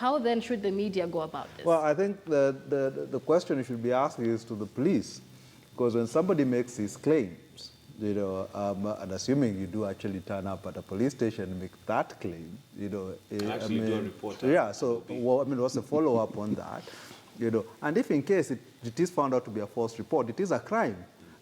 how then should the media go about this? Well, I think the question you should be asking is to the police, because when somebody makes these claims, you know, and assuming you do actually turn up at a police station and make that claim, you know, actually do a report. Yeah. So, well, I mean, what's the follow-up on that? You know, and if in case it is found out to be a false report, it is a crime,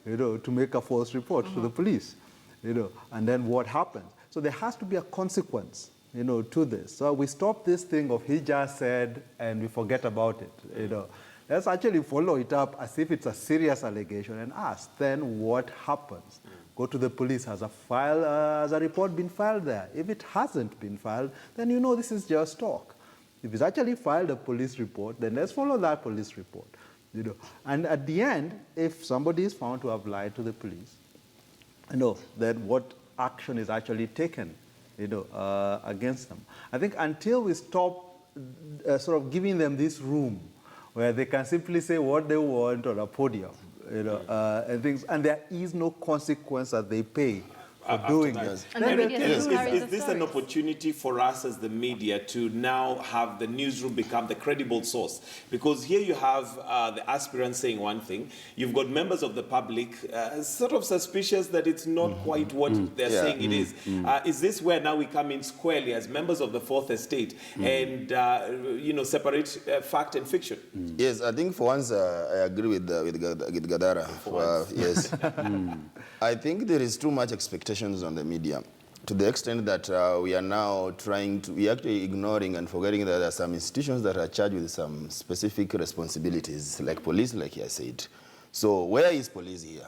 you know, to make a false report to the police, you know, and then what happens? So there has to be a consequence, you know, to this. So we stop this thing of he just said and we forget about it, you know. Let's actually follow it up as if it's a serious allegation and ask, then what happens? Go to the police, has a report been filed there? If it hasn't been filed, then you know this is just talk. If it's actually filed a police report, then let's follow that police report, you know. And at the end, if somebody is found to have lied to the police, you know, then what action is actually taken, you know, against them. I think until we stop sort of giving them this room where they can simply say what they want on a podium, you know, and things, and there is no consequence that they pay for doing this. Is this an opportunity for us as the media to now have the newsroom become the credible source? Because here you have the aspirants saying one thing, you've got members of the public sort of suspicious that it's not quite what they're saying it is. Is this where now we come in squarely as members of the Fourth Estate and you know, separate fact and fiction? Yes, I think for once I agree with Gadara. Yes. I think there is too much expectations on the media, to the extent that we are now we're actually ignoring and forgetting that there are some institutions that are charged with some specific responsibilities, like police, like I said. So where is police here?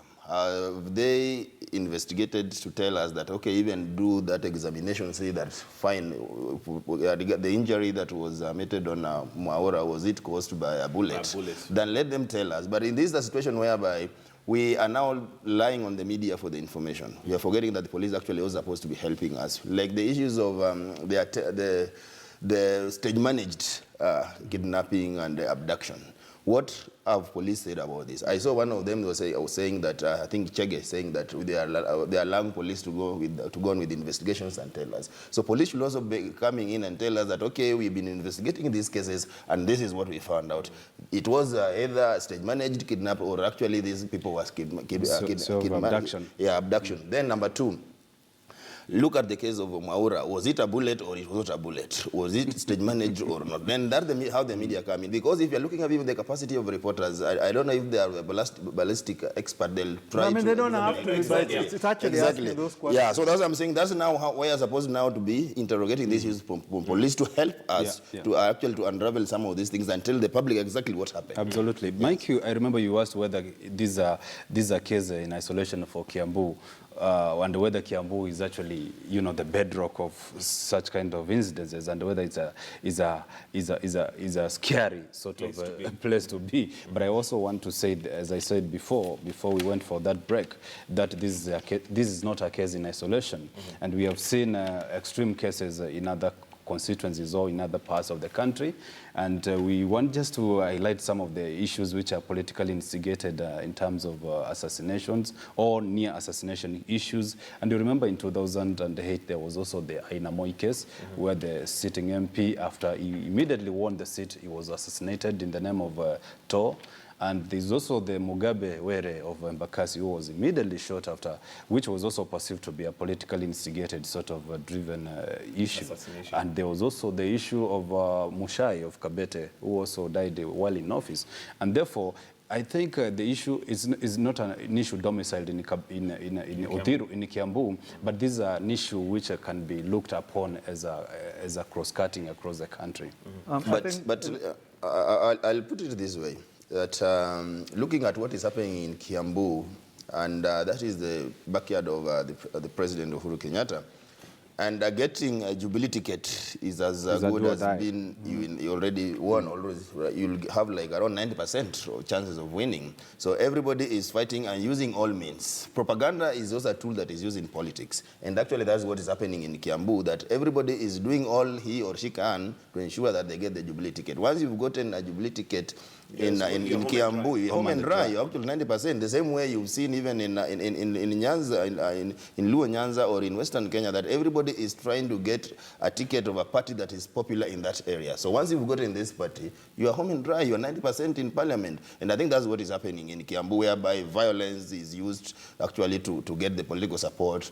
They investigated to tell us that, okay, even do that examination, say that, fine, the injury that was meted on Maura, was it caused by a bullet? Then let them tell us. But in this is a situation whereby we are now relying on the media for the information. We are forgetting that the police actually was supposed to be helping us. Like the issues of the stage-managed kidnapping and abduction. What have police said about this? I saw one of them was saying that, I think Chege saying that they are allowing police to go on with investigations and tell us. So police should also be coming in and tell us that, okay, we've been investigating these cases and this is what we found out. It was either stage-managed kidnap or actually these people was abduction. Yeah, abduction. Then number two, look at the case of Maura. Was it a bullet or it was not a bullet? Was it stage managed or not? Then that's how the media come in. Because if you're looking at even the capacity of reporters, I don't know if they are a ballistic expert. They'll try to... they don't have to, but it's actually asking those questions. Yeah, so that's what I'm saying. That's now how we are supposed now to be interrogating these issues from police to help us to actually to unravel some of these things and tell the public exactly what happened. Absolutely. Mike, I remember you asked whether these are cases in isolation for Kiambu. And whether Kiambu is actually, you know, the bedrock of such kind of incidences, and whether it's a scary sort of place to be. But I also want to say, as I said before we went for that break, that this is not a case in isolation, and we have seen extreme cases in other constituencies or in other parts of the country, and we want just to highlight some of the issues which are politically instigated in terms of assassinations or near assassination issues. And you remember in 2008 there was also the Aina Moi case where the sitting MP, after he immediately won the seat, he was assassinated in the name of Tor. And there's also the Mugabe Were of Mbakasi, who was immediately shot after, which was also perceived to be a politically instigated sort of driven issue. And there was also the issue of Mushai of Kabete, who also died while in office. And therefore, I think the issue is not an issue domiciled in Otiru, in Kiambu, but this is an issue which can be looked upon as a cross-cutting across the country. But I'll put it this way. That looking at what is happening in Kiambu, and that is the backyard of the President Uhuru Kenyatta, and getting a Jubilee ticket is as good as being you already won. You'll have like around 90% of chances of winning. So everybody is fighting and using all means. Propaganda is also a tool that is used in politics, and actually that's what is happening in Kiambu. That everybody is doing all he or she can to ensure that they get the Jubilee ticket. Once you've gotten a Jubilee ticket, in Kiambu, home and dry, you're up to 90%. The same way you've seen even in Nyanza, in Luo Nyanza or in Western Kenya, that everybody everybody is trying to get a ticket of a party that is popular in that area. So once you've gotten this party, you are home and dry, you are 90% in parliament. And I think that's what is happening in Kiambu, whereby violence is used actually to get the political support.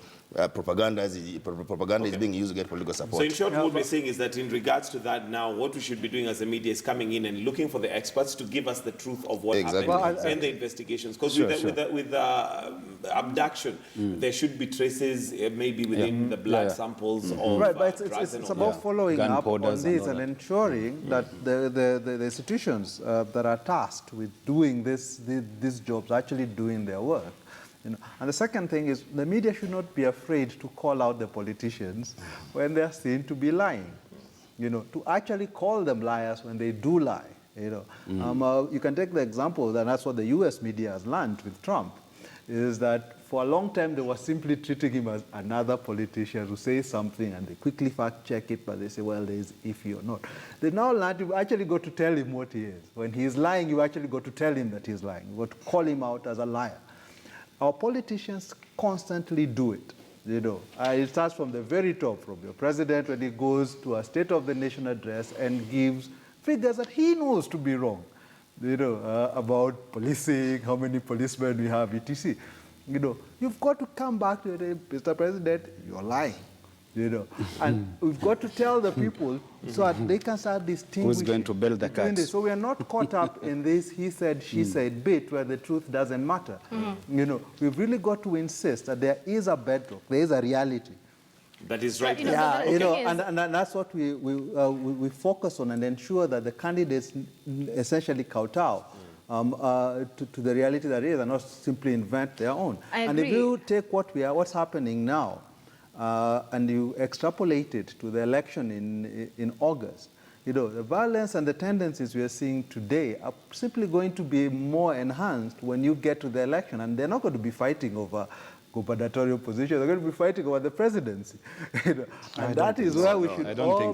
Propaganda is being used to get political support. So in short, what we're saying is that in regards to that now, what we should be doing as a media is coming in and looking for the experts to give us the truth of what happened in the investigations. Because with abduction, there should be traces maybe within the blood samples of right, but it's about following up on this and ensuring that the institutions that are tasked with doing these jobs are actually doing their work. You know. And the second thing is the media should not be afraid to call out the politicians when they are seen to be lying. You know, to actually call them liars when they do lie. You know, you can take the example, and that's what the U.S. media has learned with Trump, is that for a long time they were simply treating him as another politician who says something and they quickly fact check it, but they say, well, there is iffy or not. They now learned you actually got to tell him what he is. When he is lying, you actually got to tell him that he's lying. You got to call him out as a liar. Our politicians constantly do it. You know, it starts from the very top, from your president when he goes to a State of the Nation address and gives figures that he knows to be wrong, you know, about policing, how many policemen we have, etc. You know, you've got to come back to it, Mr. President, you're lying. You know, and we've got to tell the people so that they can start distinguishing. Who's going to build the cat? So we are not caught up in this he said, she said bit where the truth doesn't matter. You know, we've really got to insist that there is a bedrock, there is a reality. That is right. Yeah, you know, and that's what we focus on and ensure that the candidates essentially kowtow to the reality that is and not simply invent their own. And if you take what's happening now, and you extrapolate it to the election in August, you know, the violence and the tendencies we are seeing today are simply going to be more enhanced when you get to the election, and they're not going to be fighting over gubernatorial positions, they're going to be fighting over the presidency. You know? And that is where we should all be